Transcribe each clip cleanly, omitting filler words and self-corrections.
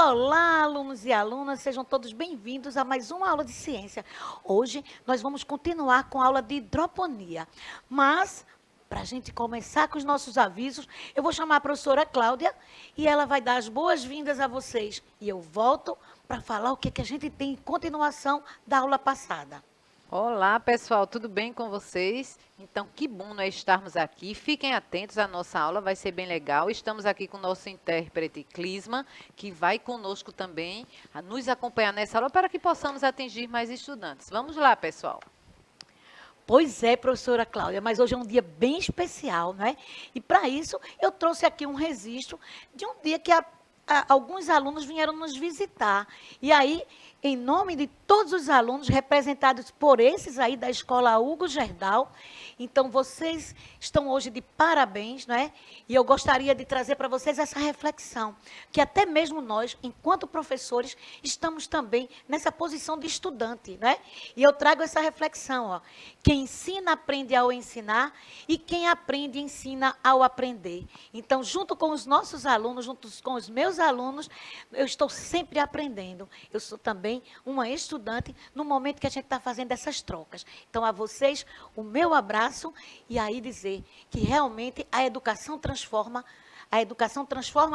Olá, alunos e alunas, sejam todos bem-vindos a mais uma aula de ciência. Hoje nós vamos continuar com a aula de hidroponia, mas para a gente começar com os nossos avisos, eu vou chamar a professora Cláudia e ela vai dar as boas-vindas a vocês. E eu volto para falar o que a gente tem em continuação da aula passada. Olá, pessoal, tudo bem com vocês? Então, que bom nós estarmos aqui. Fiquem atentos, a nossa aula vai ser bem legal. Estamos aqui com o nosso intérprete Clisma, que vai conosco também a nos acompanhar nessa aula para que possamos atingir mais estudantes. Vamos lá, pessoal. Pois é, professora Cláudia, mas hoje é um dia bem especial, não é? E para isso, eu trouxe aqui um registro de um dia que alguns alunos vieram nos visitar. E aí, em nome de todos os alunos, representados por esses aí da Escola Hugo Gerdau, então vocês estão hoje de parabéns, não é? E eu gostaria de trazer para vocês essa reflexão, que até mesmo nós, enquanto professores, estamos também nessa posição de estudante, não é? E eu trago essa reflexão, ó. Quem ensina, aprende ao ensinar, e quem aprende, ensina ao aprender. Então, junto com os nossos alunos, junto com os meus alunos, eu estou sempre aprendendo. Eu sou também uma estudante no momento que a gente está fazendo essas trocas. Então, a vocês, o meu abraço e aí dizer que realmente a educação transforma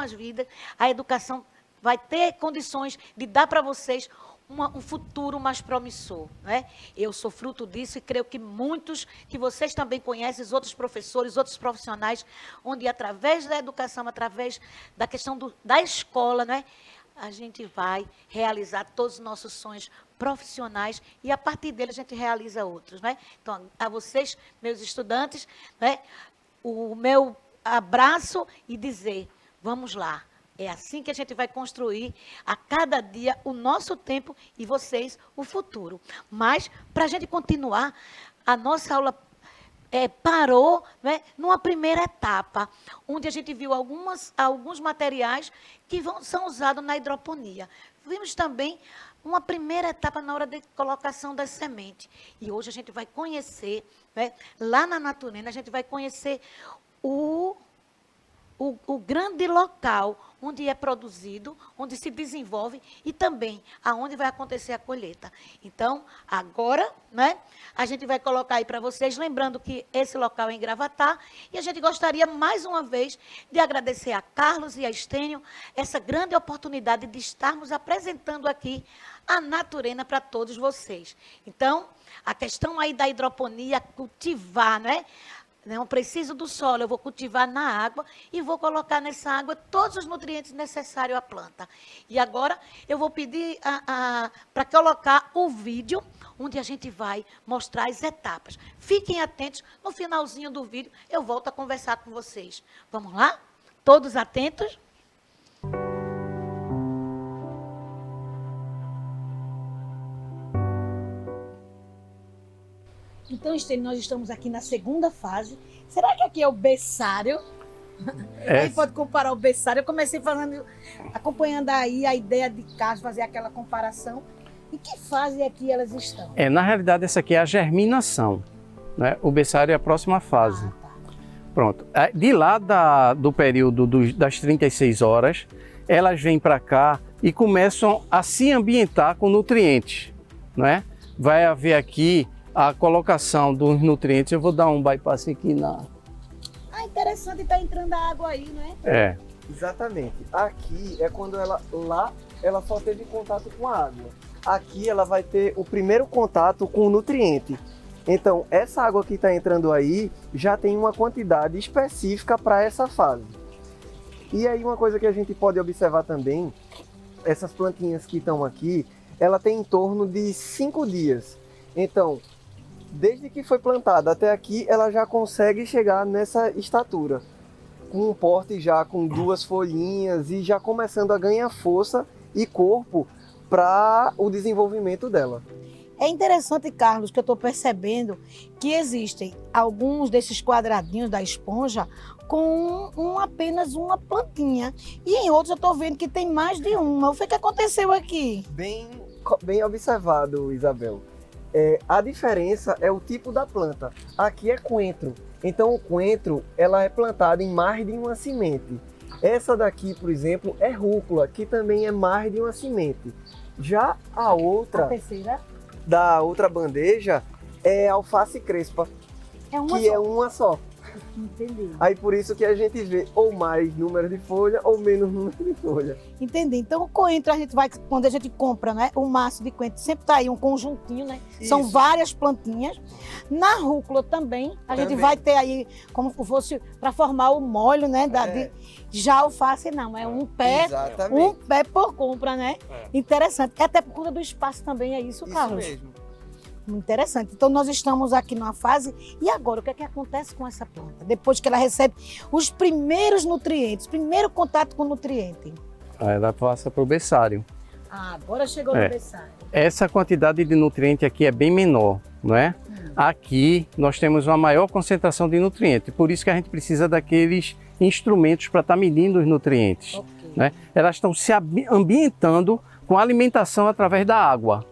as vidas, a educação vai ter condições de dar para vocês um futuro mais promissor, né? Eu sou fruto disso e creio que muitos que vocês também conhecem, os outros professores, outros profissionais, onde através da educação, através da questão da escola, né, a gente vai realizar todos os nossos sonhos profissionais e a partir dele a gente realiza outros, né? Então, a vocês, meus estudantes, né, o meu abraço e dizer, vamos lá. É assim que a gente vai construir a cada dia o nosso tempo e vocês o futuro. Mas, para a gente continuar, a nossa aula parou, né, numa primeira etapa, onde a gente viu alguns materiais que são usados na hidroponia. Vimos também uma primeira etapa na hora de colocação das sementes. E hoje a gente vai conhecer, né, lá na Naturena, a gente vai conhecer o grande local onde é produzido, onde se desenvolve e também aonde vai acontecer a colheita. Então, agora, né, a gente vai colocar aí para vocês, lembrando que esse local é em Gravatá, e a gente gostaria, mais uma vez, de agradecer a Carlos e a Estênio essa grande oportunidade de estarmos apresentando aqui a Naturena para todos vocês. Então, a questão aí da hidroponia, cultivar, né? Não preciso do solo, eu vou cultivar na água e vou colocar nessa água todos os nutrientes necessários à planta. E agora eu vou pedir para colocar o vídeo onde a gente vai mostrar as etapas. Fiquem atentos, no finalzinho do vídeo eu volto a conversar com vocês. Vamos lá? Todos atentos? Então, Estênio, nós estamos aqui na segunda fase. Será que aqui é o berçário? A gente pode comparar o berçário. Eu comecei acompanhando aí a ideia de Carlos, fazer aquela comparação. Em que fase aqui elas estão? Na realidade, essa aqui é a germinação, né? O berçário é a próxima fase. Tá. Pronto. De lá do período das 36 horas, elas vêm para cá e começam a se ambientar com nutrientes, né? Vai haver aqui a colocação dos nutrientes. Eu vou dar um bypass aqui na... Interessante, está entrando a água aí, não é? É. Exatamente. Aqui é quando ela só teve contato com a água. Aqui ela vai ter o primeiro contato com o nutriente. Então, essa água que está entrando aí já tem uma quantidade específica para essa fase. E aí uma coisa que a gente pode observar também, essas plantinhas que estão aqui, ela tem em torno de 5 dias. Então, desde que foi plantada até aqui, ela já consegue chegar nessa estatura, com um porte já com 2 folhinhas e já começando a ganhar força e corpo para o desenvolvimento dela. É interessante, Carlos, que eu estou percebendo que existem alguns desses quadradinhos da esponja com apenas uma plantinha. E em outros eu estou vendo que tem mais de uma. O que aconteceu aqui? Bem observado, Isabel. A diferença é o tipo da planta. Aqui é coentro. Então o coentro ela é plantada em mais de uma semente. Essa daqui, por exemplo, é rúcula, que também é mais de uma semente. Já a outra, terceira da outra bandeja, é alface crespa, é uma que só. é uma só. Entendi. Aí por isso que a gente vê ou mais número de folha ou menos número de folha. Entendi. Então o coentro, quando a gente compra, né, o maço de coentro, sempre tá aí um conjuntinho, né? São Isso. várias plantinhas. Na rúcula também, a gente Também. vai ter aí como se fosse para formar o molho, né? É. Já a alface não, é um pé Exatamente. por compra, né? É. Interessante. Até por conta do espaço também, é isso, Isso Carlos? mesmo. Interessante. Então nós estamos aqui numa fase. E agora, o que é que acontece com essa planta? Depois que ela recebe os primeiros nutrientes, primeiro contato com o nutriente. Aí ela passa para o berçário. Ah, agora chegou É. no berçário. Essa quantidade de nutriente aqui é bem menor, não é? Aqui nós temos uma maior concentração de nutriente, por isso que a gente precisa daqueles instrumentos para estar medindo os nutrientes. Ok. Né? Elas estão se ambientando com a alimentação através da água,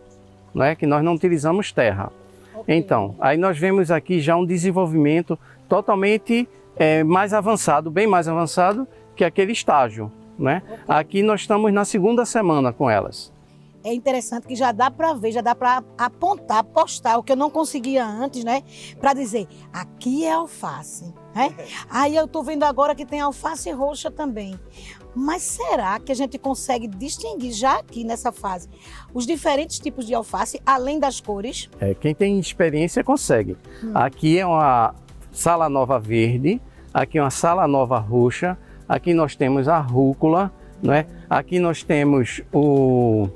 não é? Que nós não utilizamos terra. Ok. Então, aí nós vemos aqui já um desenvolvimento totalmente mais avançado, bem mais avançado que aquele estágio. Né? Aqui nós estamos na segunda semana com elas. É interessante que já dá para ver, já dá para apontar, postar o que eu não conseguia antes, né? Para dizer, aqui é alface, né? Aí eu tô vendo agora que tem alface roxa também. Mas será que a gente consegue distinguir já aqui nessa fase os diferentes tipos de alface, além das cores? Quem tem experiência consegue. Aqui é uma sala nova verde, aqui é uma sala nova roxa, aqui nós temos a rúcula, não é? Aqui nós temos o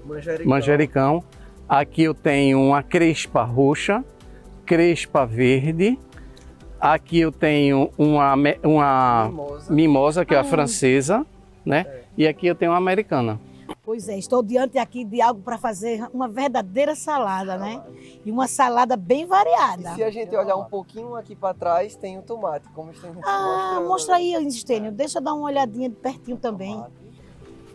manjericão, aqui eu tenho uma crespa roxa, crespa verde, aqui eu tenho uma mimosa, que é a francesa, né? E aqui eu tenho uma americana. Pois é, estou diante aqui de algo para fazer uma verdadeira salada, né? E uma salada bem variada. E se a gente olhar um pouquinho aqui para trás, tem o tomate, como está Ah, mostra aí, Estênio. Deixa eu dar uma olhadinha de pertinho também.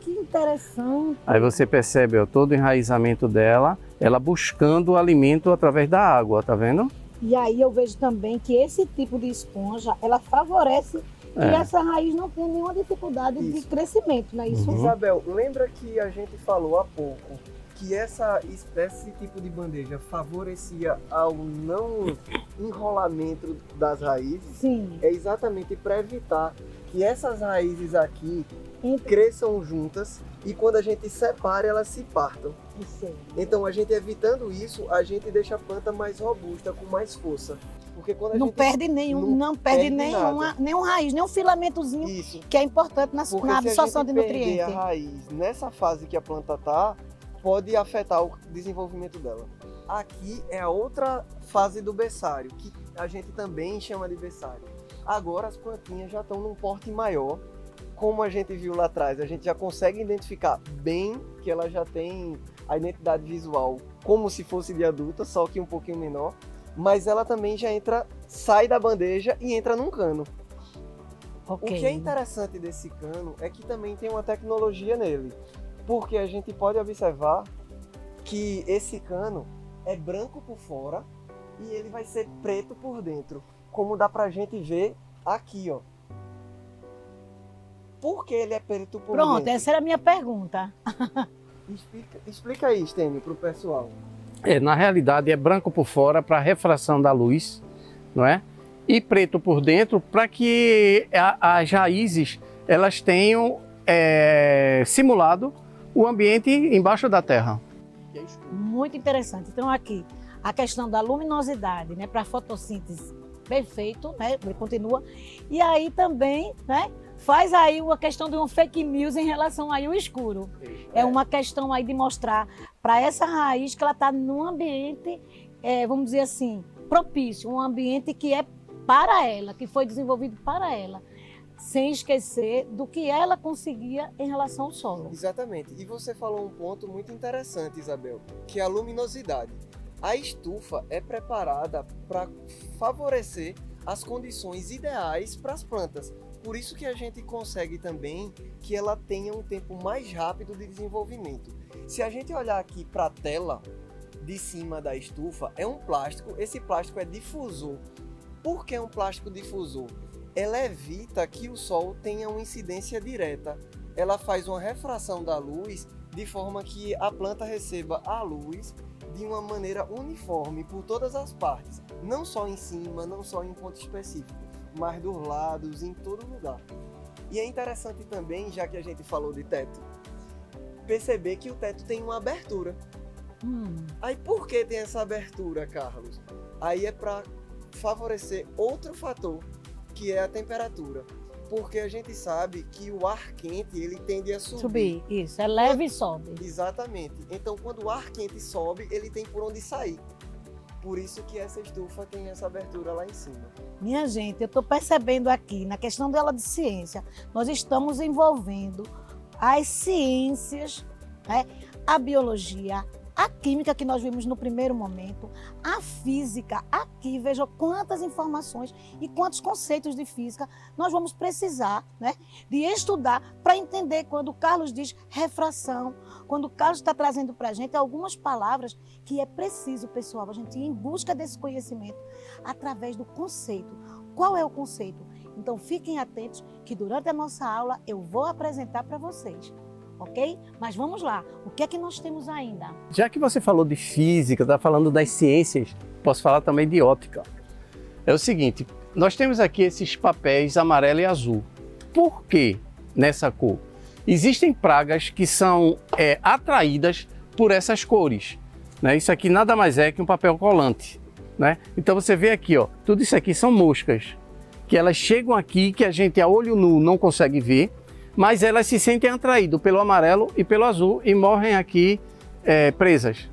Que interessante. Aí você percebe ó, todo o enraizamento dela, ela buscando o alimento através da água, tá vendo? E aí eu vejo também que esse tipo de esponja, ela favorece que essa raiz não tenha nenhuma dificuldade de crescimento, não é isso? Isabel, lembra que a gente falou há pouco que esse tipo de bandeja favorecia ao não enrolamento das raízes? Sim. É exatamente para evitar que essas raízes aqui cresçam juntas e quando a gente separa, elas se partam. Isso. Então, a gente evitando isso, a gente deixa a planta mais robusta, com mais força. Porque quando a Não gente perde nenhum nada. nenhum raiz, nenhum filamentozinho Isso. que é importante na Porque absorção se a de gente perder a nutrientes. raiz nessa fase que a planta tá, pode afetar o desenvolvimento dela. Aqui é a outra fase do berçário, que a gente também chama de berçário. Agora as plantinhas já estão num porte maior. Como a gente viu lá atrás, a gente já consegue identificar bem que ela já tem a identidade visual como se fosse de adulta, só que um pouquinho menor. Mas ela também já sai da bandeja e entra num cano. O que é interessante desse cano é que também tem uma tecnologia nele. Porque a gente pode observar que esse cano é branco por fora e ele vai ser preto por dentro. Como dá pra gente ver aqui, ó. Por que ele é preto por dentro? Pronto, essa era a minha pergunta. Explica aí, Stênio, pro pessoal. Na realidade é branco por fora para refração da luz, não é? E preto por dentro para que as raízes elas tenham simulado o ambiente embaixo da terra. Muito interessante. Então aqui, a questão da luminosidade, né, para a fotossíntese, perfeito, né, ele continua. E aí também, né, faz aí uma questão de um fake news em relação aí ao escuro. É uma questão aí de mostrar para essa raiz que ela está num ambiente, vamos dizer assim, propício, um ambiente que é para ela, que foi desenvolvido para ela, sem esquecer do que ela conseguia em relação ao solo. Exatamente. E você falou um ponto muito interessante, Isabel, que é a luminosidade. A estufa é preparada para favorecer as condições ideais para as plantas. Por isso que a gente consegue também que ela tenha um tempo mais rápido de desenvolvimento. Se a gente olhar aqui para a tela de cima da estufa, é um plástico. Esse plástico é difusor. Por que um plástico difusor? ela evita que o sol tenha uma incidência direta. Ela faz uma refração da luz de forma que a planta receba a luz de uma maneira uniforme por todas as partes, não só em cima, não só em um ponto específico, mas dos lados, em todo lugar. E é interessante também, já que a gente falou de teto, perceber que o teto tem uma abertura. Aí por que tem essa abertura, Carlos? Aí é para favorecer outro fator, que é a temperatura. Porque a gente sabe que o ar quente, ele tende a subir. Isso, é leve e sobe. Exatamente. Então, quando o ar quente sobe, ele tem por onde sair. Por isso que essa estufa tem essa abertura lá em cima. Minha gente, eu estou percebendo aqui, na questão dela de ciência, nós estamos envolvendo as ciências, né, a biologia, a química que nós vimos no primeiro momento, a física. Aqui, veja quantas informações e quantos conceitos de física nós vamos precisar, né, de estudar para entender quando o Carlos diz refração, quando o Carlos está trazendo para a gente algumas palavras que é preciso, pessoal, a gente ir em busca desse conhecimento através do conceito. Qual é o conceito? Então, fiquem atentos que durante a nossa aula eu vou apresentar para vocês. Ok? Mas vamos lá, o que é que nós temos ainda? Já que você falou de física, está falando das ciências, posso falar também de óptica. É o seguinte, nós temos aqui esses papéis amarelo e azul. Por que nessa cor? Existem pragas que são atraídas por essas cores, né? Isso aqui nada mais é que um papel colante, né? Então você vê aqui, ó, tudo isso aqui são moscas, que elas chegam aqui, que a gente a olho nu não consegue ver, mas elas se sentem atraídas pelo amarelo e pelo azul e morrem aqui presas.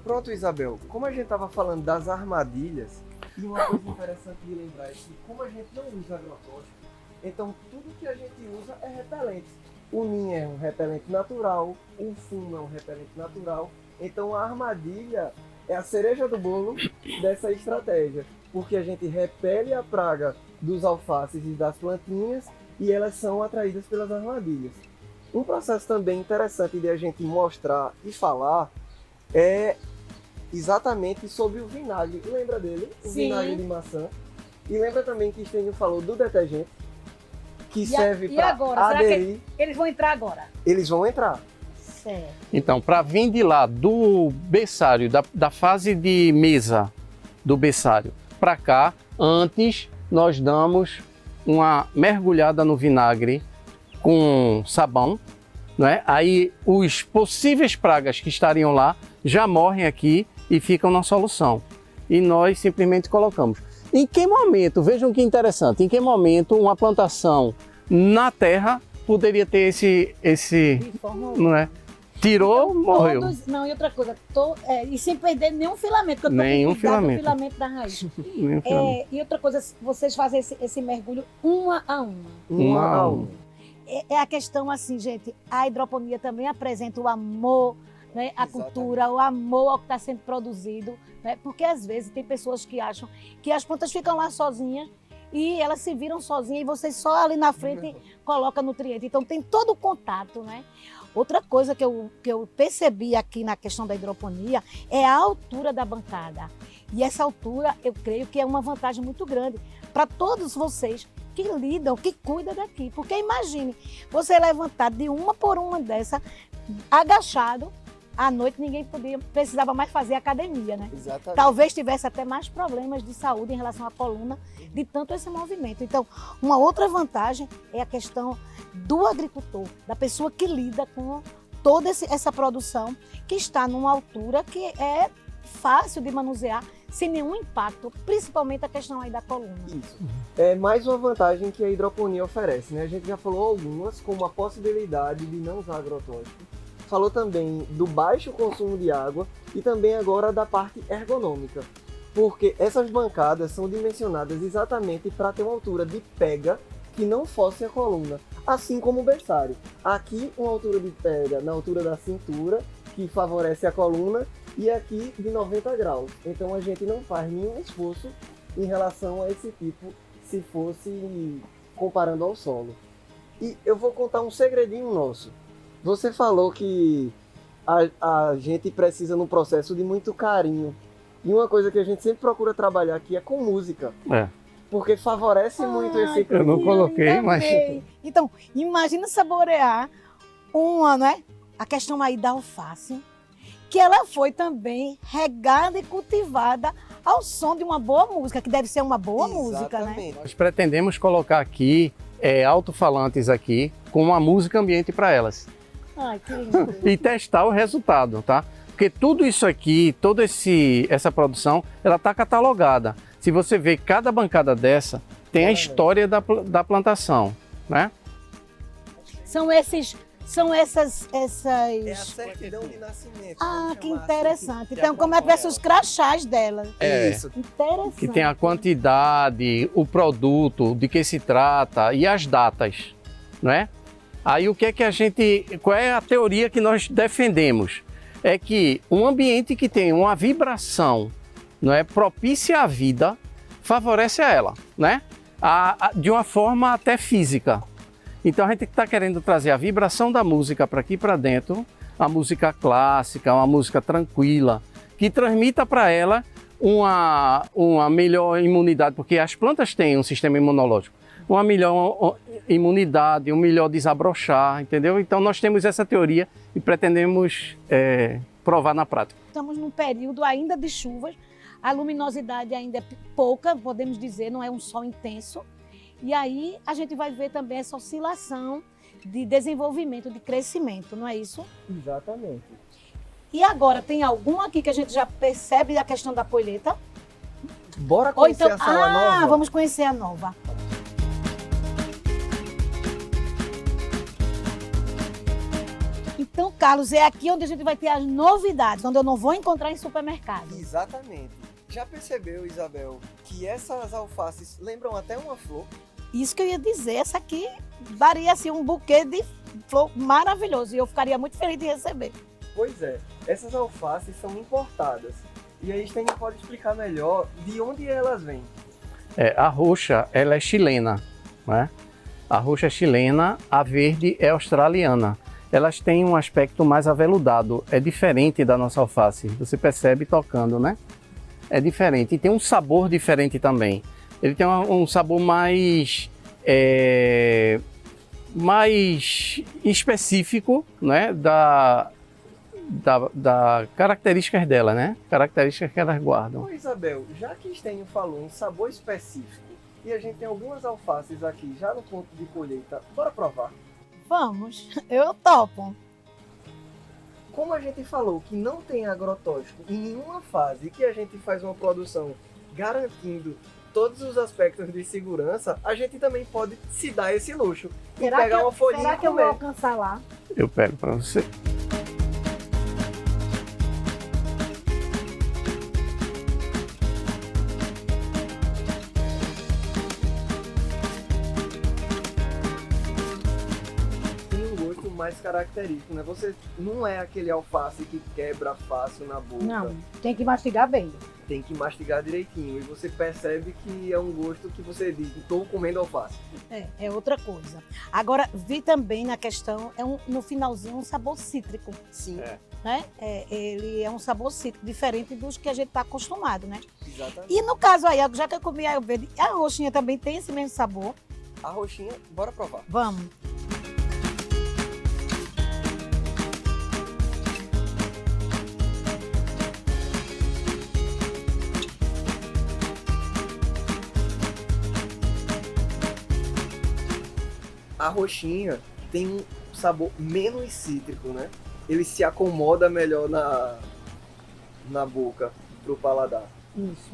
Pronto, Isabel, como a gente estava falando das armadilhas, e uma coisa interessante de lembrar é que como a gente não usa agrotóxico, então tudo que a gente usa é repelente. O ninho é um repelente natural, o fumo é um repelente natural, então a armadilha é a cereja do bolo dessa estratégia, porque a gente repele a praga dos alfaces e das plantinhas, e elas são atraídas pelas armadilhas. Um processo também interessante de a gente mostrar e falar é exatamente sobre o vinagre. Lembra dele? O Sim. Vinagre de maçã. E lembra também que Estênio falou do detergente, que serve e para agora? Será que aderir. eles vão entrar agora? Eles vão entrar. Certo. Então, para vir de lá do berçário, da fase de mesa do berçário para cá, antes nós damos uma mergulhada no vinagre com sabão, né? Aí os possíveis pragas que estariam lá já morrem aqui e ficam na solução. E nós simplesmente colocamos. Em que momento, vejam que interessante, em que momento uma plantação na terra poderia ter esse De forma não é? Tirou, Então, morreu. Não, e outra coisa, e sem perder nenhum filamento, que eu tô Nenhum com cuidado do filamento. filamento da raiz. Nenhum filamento. E outra coisa, vocês fazem esse mergulho uma a uma. Uma a uma. É a questão assim, gente, a hidroponia também apresenta o amor, né, à cultura, o amor ao que está sendo produzido, né, porque às vezes tem pessoas que acham que as plantas ficam lá sozinhas e elas se viram sozinhas e você só ali na frente coloca nutriente. Então tem todo o contato, né? Outra coisa que eu percebi aqui na questão da hidroponia é a altura da bancada. E essa altura, eu creio que é uma vantagem muito grande para todos vocês que lidam, que cuidam daqui. Porque imagine, você levantar de uma por uma dessa, agachado, à noite ninguém precisava mais fazer academia, né? Exatamente. Talvez tivesse até mais problemas de saúde em relação à coluna de tanto esse movimento. Então, uma outra vantagem é a questão do agricultor, da pessoa que lida com toda essa produção, que está numa altura que é fácil de manusear, sem nenhum impacto, principalmente a questão aí da coluna. Isso. É mais uma vantagem que a hidroponia oferece, né? A gente já falou algumas, como a possibilidade de não usar agrotóxico. Falou também do baixo consumo de água e também agora da parte ergonômica, porque essas bancadas são dimensionadas exatamente para ter uma altura de pega que não fosse a coluna, assim como o berçário. Aqui uma altura de pega na altura da cintura, que favorece a coluna, e aqui de 90 graus. Então a gente não faz nenhum esforço em relação a esse tipo, se fosse comparando ao solo. E eu vou contar um segredinho nosso. Você falou que a gente precisa num processo de muito carinho. E uma coisa que a gente sempre procura trabalhar aqui é com música. porque favorece muito esse Eu não coloquei, ainda mas... bem. Então, imagina saborear uma, né? A questão aí da alface, que ela foi também regada e cultivada ao som de uma boa música, que deve ser uma boa música, né? Exatamente. Nós pretendemos colocar aqui alto-falantes aqui com uma música ambiente para elas Ai, que lindo. e testar o resultado, tá? Porque tudo isso aqui, essa produção, ela está catalogada. Se você ver cada bancada dessa, tem a história da plantação, né? São essas... É a certidão de nascimento. Ah, vamos que chamar interessante. assim, Então, como é que vai ser os crachás dela? É. Isso. Interessante. Que tem a quantidade, o produto, de que se trata e as datas, não é? Aí o que é que qual é a teoria que nós defendemos? É que um ambiente que tem uma vibração, não é, propícia à vida, favorece a ela, né? De uma forma até física. Então a gente está querendo trazer a vibração da música para aqui para dentro, a música clássica, uma música tranquila, que transmita para ela uma melhor imunidade, porque as plantas têm um sistema imunológico, uma melhor imunidade, um melhor desabrochar, entendeu? Então nós temos essa teoria e pretendemos provar na prática. Estamos num período ainda de chuvas, a luminosidade ainda é pouca, podemos dizer, não é um sol intenso. E aí a gente vai ver também essa oscilação de desenvolvimento, de crescimento, não é isso? Exatamente. E agora, tem algum aqui que a gente já percebe a questão da colheita? Bora Ou conhecer então, a sala nova? vamos conhecer a nova. Então, Carlos, é aqui onde a gente vai ter as novidades, onde eu não vou encontrar em supermercado. Exatamente. Já percebeu, Isabel, que essas alfaces lembram até uma flor? Isso que eu ia dizer, essa aqui daria assim, um buquê de flor maravilhoso e eu ficaria muito feliz de receber. Pois é, essas alfaces são importadas. E aí, Stênio pode explicar melhor de onde elas vêm. A roxa, ela é chilena, né? A roxa é chilena, a verde é australiana. Elas têm um aspecto mais aveludado, é diferente da nossa alface. Você percebe tocando, né? É diferente e tem um sabor diferente também. Ele tem um sabor mais específico, né? Da características dela, né? Características que elas guardam. Ô, Isabel, já que Stênio falou em sabor específico e a gente tem algumas alfaces aqui já no ponto de colheita, bora provar? Vamos, eu topo. Como a gente falou que não tem agrotóxico em nenhuma fase e que a gente faz uma produção garantindo todos os aspectos de segurança, a gente também pode se dar esse luxo e pegar uma folhinha será e que eu vou comer. alcançar lá? Eu pego para você. Tem um gosto mais característico, né? Você não é aquele alface que quebra fácil na boca. Não, tem que mastigar bem. Tem que mastigar direitinho e você percebe que é um gosto que você diz, estou comendo alface. É outra coisa. Agora, vi também na questão, no finalzinho, um sabor cítrico, Sim, né? Ele é um sabor cítrico, diferente dos que a gente está acostumado, né? exatamente. E no caso aí, já que eu comi a verde, a roxinha também tem esse mesmo sabor. A roxinha, bora provar. Vamos. A roxinha tem um sabor menos cítrico, né? Ele se acomoda melhor na boca, pro paladar. Isso.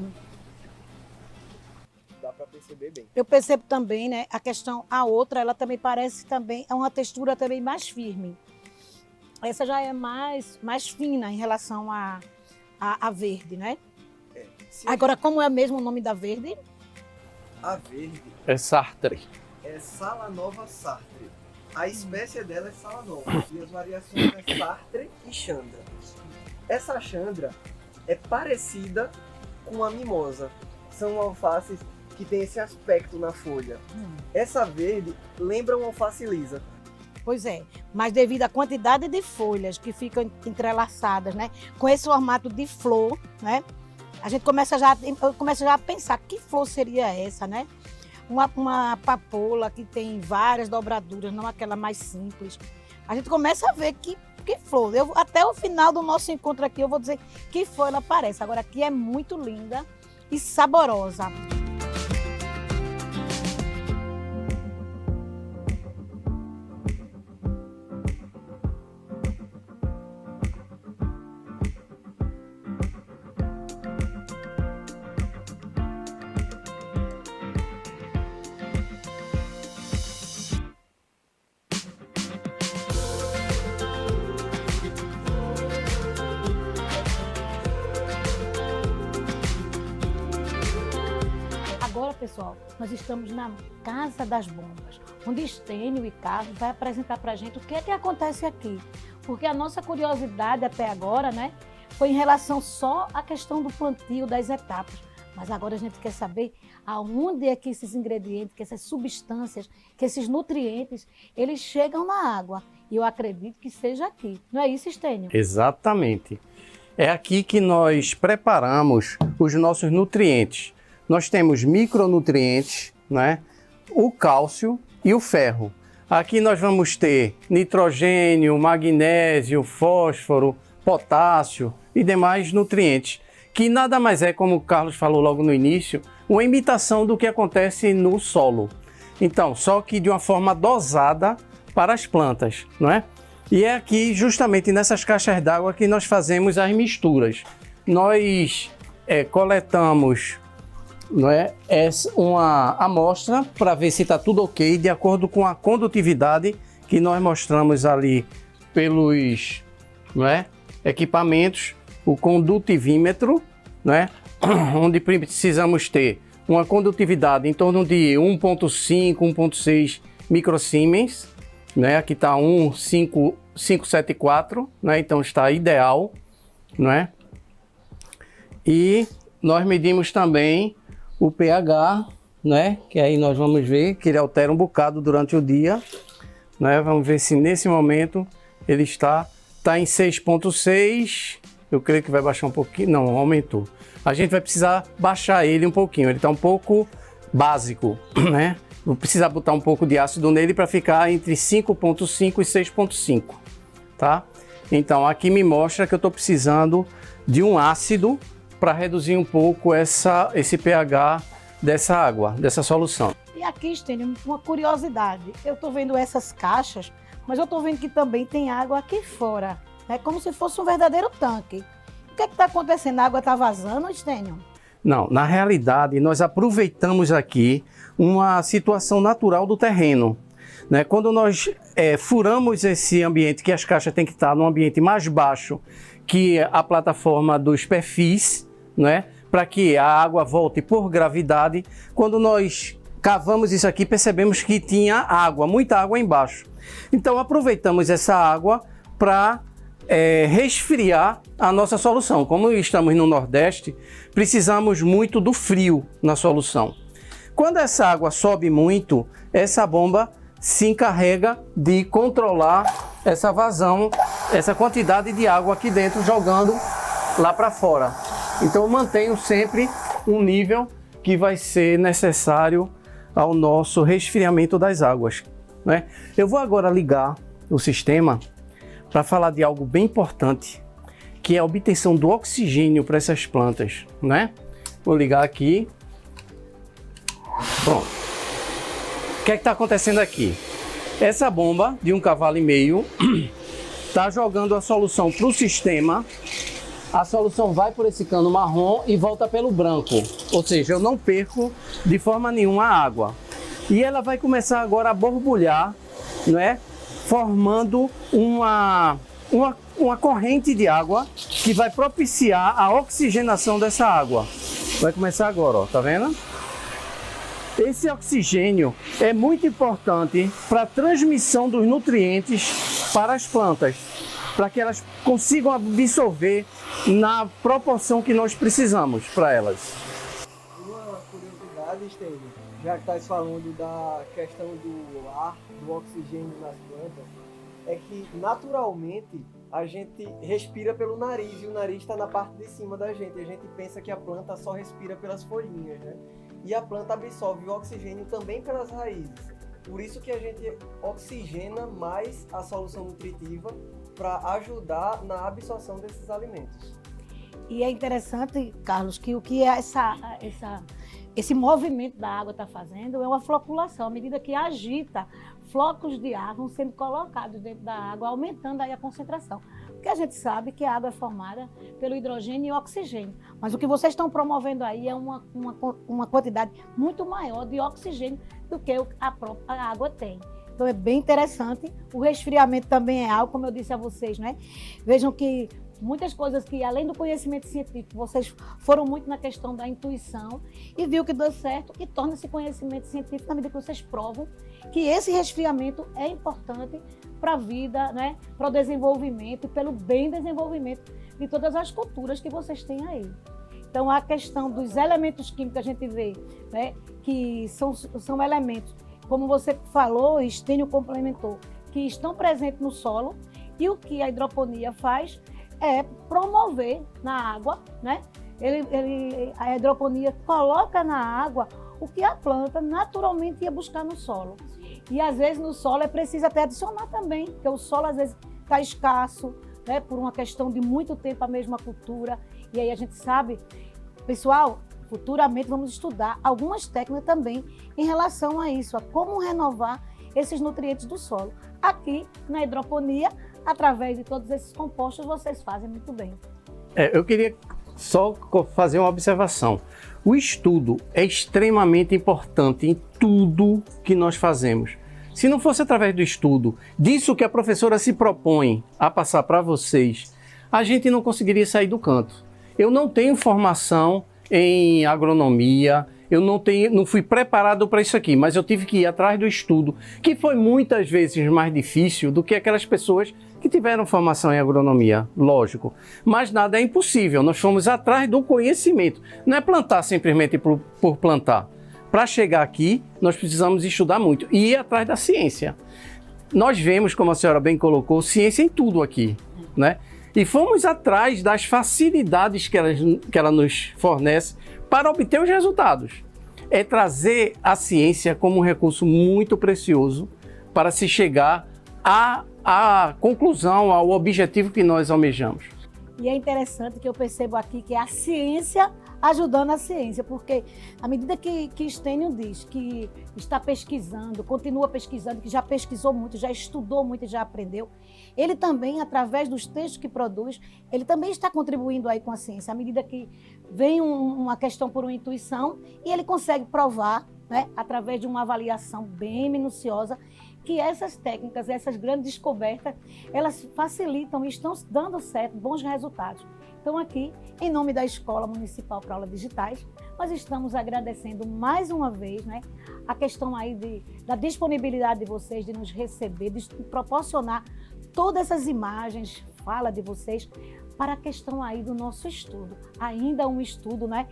Dá pra perceber bem. Eu percebo também, né, a questão, a outra, ela também parece também, é uma textura também mais firme. Essa já é mais fina em relação à verde, né? Se Agora, como é mesmo o nome da verde? a verde É Sartre. é Salanova sartre. A espécie dela é Salanova e as variações é Sartre e Chandra. Essa Chandra é parecida com a mimosa. São alfaces que tem esse aspecto na folha. Essa verde lembra uma alface lisa. Pois é, mas devido à quantidade de folhas que ficam entrelaçadas, né, com esse formato de flor, né, A gente eu começo já a pensar que flor seria essa, né? Uma papoula que tem várias dobraduras, não aquela mais simples. A gente começa a ver que flor. Até o final do nosso encontro aqui, eu vou dizer que flor ela parece. Agora, aqui é muito linda e saborosa. Agora, pessoal, nós estamos na Casa das Bombas, onde Estênio e Carlos vai apresentar para a gente o que é que acontece aqui. Porque a nossa curiosidade até agora, né, foi em relação só à questão do plantio das etapas. Mas agora a gente quer saber aonde é que esses ingredientes, que essas substâncias, que esses nutrientes, eles chegam na água. E eu acredito que seja aqui. Não é isso, Estênio? Exatamente. É aqui que nós preparamos os nossos nutrientes. Nós temos micronutrientes, né? O cálcio e o ferro. Aqui nós vamos ter nitrogênio, magnésio, fósforo, potássio e demais nutrientes, que nada mais é, como o Carlos falou logo no início, uma imitação do que acontece no solo. Então, só que de uma forma dosada para as plantas, não é? E é aqui, justamente nessas caixas d'água, que nós fazemos as misturas. Nós coletamos, não é, uma amostra para ver se está tudo ok, de acordo com a condutividade que nós mostramos ali pelos, não é, equipamentos, o condutivímetro, não é, onde precisamos ter uma condutividade em torno de 1,5, 1,6 microsiemens, né? Aqui está 1,574, né? Então está ideal, não é? E nós medimos também o pH, né? Que aí nós vamos ver que ele altera um bocado durante o dia, né? Vamos ver se nesse momento ele está em 6,6. Eu creio que vai baixar um pouquinho. Não, aumentou. A gente vai precisar baixar ele um pouquinho. Ele está um pouco básico, né? Vou precisar botar um pouco de ácido nele para ficar entre 5,5 e 6,5, tá? Então aqui me mostra que eu estou precisando de um ácido para reduzir um pouco esse pH dessa água, dessa solução. E aqui, Estênio, uma curiosidade. Eu estou vendo essas caixas, mas eu estou vendo que também tem água aqui fora. É como se fosse um verdadeiro tanque. O que é que está acontecendo? A água está vazando, Estênio? Não, na realidade, nós aproveitamos aqui uma situação natural do terreno, né? Quando nós furamos esse ambiente, que as caixas têm que estar num ambiente mais baixo que a plataforma dos perfis, né? Para que a água volte por gravidade. Quando nós cavamos isso aqui, percebemos que tinha água, muita água embaixo. Então aproveitamos essa água para resfriar a nossa solução. Como estamos no Nordeste, precisamos muito do frio na solução. Quando essa água sobe muito, essa bomba se encarrega de controlar essa vazão, essa quantidade de água aqui dentro, jogando lá para fora. Então eu mantenho sempre um nível que vai ser necessário ao nosso resfriamento das águas, né? Eu vou agora ligar o sistema para falar de algo bem importante, que é a obtenção do oxigênio para essas plantas, né? Vou ligar aqui. Pronto. O que é que está acontecendo aqui? Essa bomba de 1,5 kg está jogando a solução para o sistema. A solução vai por esse cano marrom e volta pelo branco. Ou seja, eu não perco de forma nenhuma a água. E ela vai começar agora a borbulhar, né? Formando uma corrente de água que vai propiciar a oxigenação dessa água. Vai começar agora, ó, tá vendo? Esse oxigênio é muito importante para a transmissão dos nutrientes para as plantas, para que elas consigam absorver na proporção que nós precisamos para elas. Uma curiosidade, Estênio, já que está falando da questão do ar, do oxigênio nas plantas, é que naturalmente a gente respira pelo nariz, e o nariz está na parte de cima da gente. E a gente pensa que a planta só respira pelas folhinhas, né? E a planta absorve o oxigênio também pelas raízes. Por isso que a gente oxigena mais a solução nutritiva para ajudar na absorção desses alimentos. E é interessante, Carlos, que o que esse movimento da água está fazendo é uma floculação. À medida que agita, flocos de ar vão sendo colocados dentro da água, aumentando aí a concentração. Porque a gente sabe que a água é formada pelo hidrogênio e oxigênio. Mas o que vocês estão promovendo aí é uma quantidade muito maior de oxigênio do que a própria água tem. Então é bem interessante. O resfriamento também é algo, como eu disse a vocês, né? Vejam que muitas coisas que, além do conhecimento científico, vocês foram muito na questão da intuição e viu que deu certo e torna-se conhecimento científico na medida que vocês provam que esse resfriamento é importante para a vida, né? Para o desenvolvimento e pelo bem desenvolvimento de todas as culturas que vocês têm aí. Então, a questão dos elementos químicos que a gente vê, né? Que são elementos, como você falou, Estênio complementou, que estão presentes no solo, e o que a hidroponia faz é promover na água, né? A hidroponia coloca na água o que a planta naturalmente ia buscar no solo. E às vezes no solo é preciso até adicionar também, porque o solo às vezes está escasso, né? Por uma questão de muito tempo a mesma cultura. E aí a gente sabe, pessoal, futuramente vamos estudar algumas técnicas também em relação a isso, a como renovar esses nutrientes do solo. Aqui na hidroponia, através de todos esses compostos, vocês fazem muito bem. Eu queria só fazer uma observação. O estudo é extremamente importante em tudo que nós fazemos. Se não fosse através do estudo, disso que a professora se propõe a passar para vocês, a gente não conseguiria sair do canto. Eu não tenho formação em agronomia, eu não fui preparado para isso aqui, mas eu tive que ir atrás do estudo, que foi muitas vezes mais difícil do que aquelas pessoas que tiveram formação em agronomia, lógico. Mas nada é impossível, nós fomos atrás do conhecimento. Não é plantar simplesmente por plantar. Para chegar aqui, nós precisamos estudar muito e ir atrás da ciência. Nós vemos, como a senhora bem colocou, ciência em tudo aqui, né? E fomos atrás das facilidades que ela nos fornece para obter os resultados. É trazer a ciência como um recurso muito precioso para se chegar à conclusão, ao objetivo que nós almejamos. E é interessante que eu percebo aqui que é a ciência ajudando a ciência, porque à medida que Estênio diz que está pesquisando, continua pesquisando, que já pesquisou muito, já estudou muito e já aprendeu, ele também, através dos textos que produz, ele também está contribuindo aí com a ciência, à medida que vem uma questão por uma intuição e ele consegue provar, né, através de uma avaliação bem minuciosa, que essas técnicas, essas grandes descobertas, elas facilitam e estão dando certo, bons resultados. Então aqui, em nome da Escola Municipal para Aulas Digitais, nós estamos agradecendo mais uma vez, né, a questão aí da disponibilidade de vocês, de nos receber, de proporcionar todas essas imagens, fala de vocês, para a questão aí do nosso estudo. Ainda um estudo, né,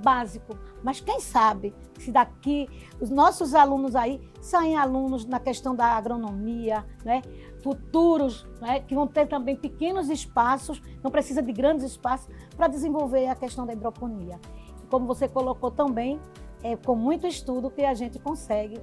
básico, mas quem sabe se daqui os nossos alunos aí saem alunos na questão da agronomia, né, futuros, né, que vão ter também pequenos espaços, não precisa de grandes espaços para desenvolver a questão da hidroponia. Como você colocou também, é com muito estudo que a gente consegue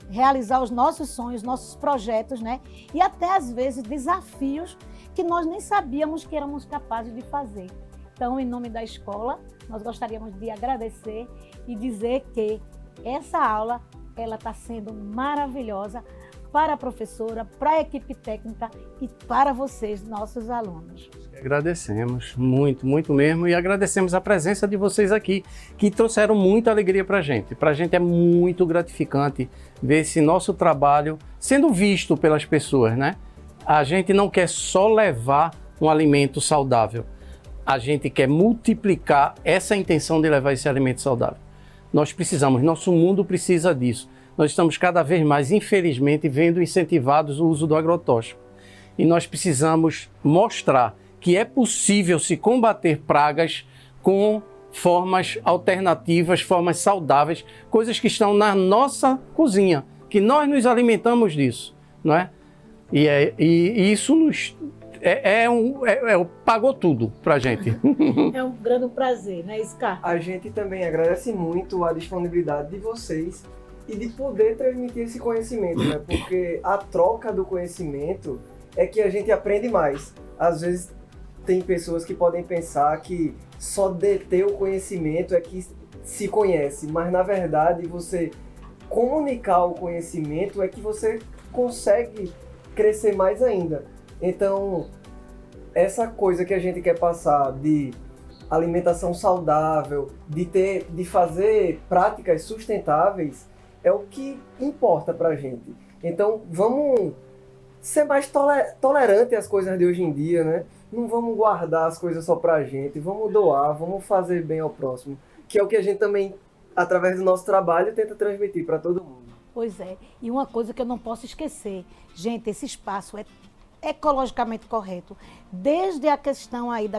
realizar os nossos sonhos, nossos projetos, né, e até às vezes desafios que nós nem sabíamos que éramos capazes de fazer. Então, em nome da escola, nós gostaríamos de agradecer e dizer que essa aula ela está sendo maravilhosa para a professora, para a equipe técnica e para vocês, nossos alunos. Agradecemos muito, muito mesmo, e agradecemos a presença de vocês aqui, que trouxeram muita alegria para a gente. Para a gente é muito gratificante ver esse nosso trabalho sendo visto pelas pessoas, né? A gente não quer só levar um alimento saudável, a gente quer multiplicar essa intenção de levar esse alimento saudável. Nós precisamos, nosso mundo precisa disso. Nós estamos cada vez mais, infelizmente, vendo incentivados o uso do agrotóxico. E nós precisamos mostrar que é possível se combater pragas com formas alternativas, formas saudáveis, coisas que estão na nossa cozinha, que nós nos alimentamos disso, não é? E isso pagou tudo pra gente. É um grande prazer, né, Scar? A gente também agradece muito a disponibilidade de vocês e de poder transmitir esse conhecimento, né? Porque a troca do conhecimento é que a gente aprende mais. Às vezes tem pessoas que podem pensar que só deter o conhecimento é que se conhece, mas na verdade você comunicar o conhecimento é que você consegue crescer mais ainda. Então, essa coisa que a gente quer passar de alimentação saudável, de fazer práticas sustentáveis, é o que importa pra gente. Então, vamos ser mais tolerante às coisas de hoje em dia, né? Não vamos guardar as coisas só pra gente, vamos doar, vamos fazer bem ao próximo, que é o que a gente também, através do nosso trabalho, tenta transmitir para todo mundo. Pois é. E uma coisa que eu não posso esquecer, gente, esse espaço é ecologicamente correto, desde a questão aí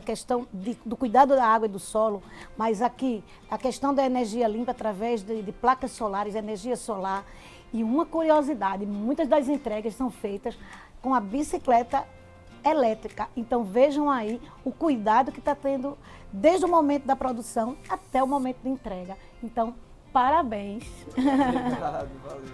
do cuidado da água e do solo, mas aqui a questão da energia limpa através de placas solares, energia solar. E uma curiosidade, muitas das entregas são feitas com a bicicleta elétrica. Então vejam aí o cuidado que está tendo desde o momento da produção até o momento da entrega. Então, parabéns! Obrigado, valeu.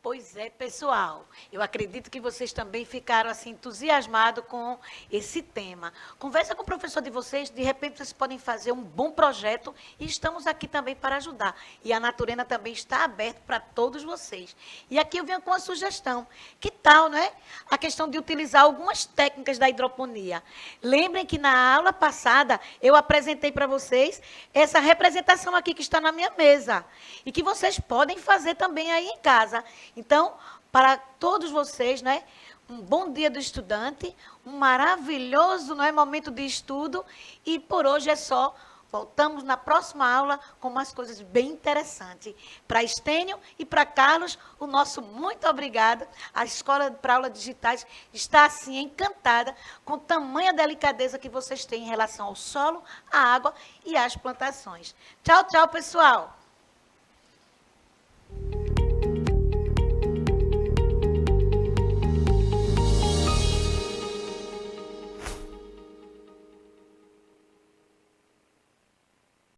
Pois é, pessoal. Eu acredito que vocês também ficaram assim entusiasmados com esse tema. Conversa com o professor de vocês, de repente vocês podem fazer um bom projeto e estamos aqui também para ajudar. E a Naturena também está aberta para todos vocês. E aqui eu venho com uma sugestão. Que tal, não é? A questão de utilizar algumas técnicas da hidroponia. Lembrem que na aula passada eu apresentei para vocês essa representação aqui que está na minha mesa e que vocês podem fazer também aí em casa. Então, para todos vocês, né, um bom dia do estudante, um maravilhoso, não é, momento de estudo. E por hoje é só. Voltamos na próxima aula com umas coisas bem interessantes. Para Estênio e para Carlos, o nosso muito obrigado. A Escola para Aulas Digitais está, assim, encantada com tamanha delicadeza que vocês têm em relação ao solo, à água e às plantações. Tchau, tchau, pessoal!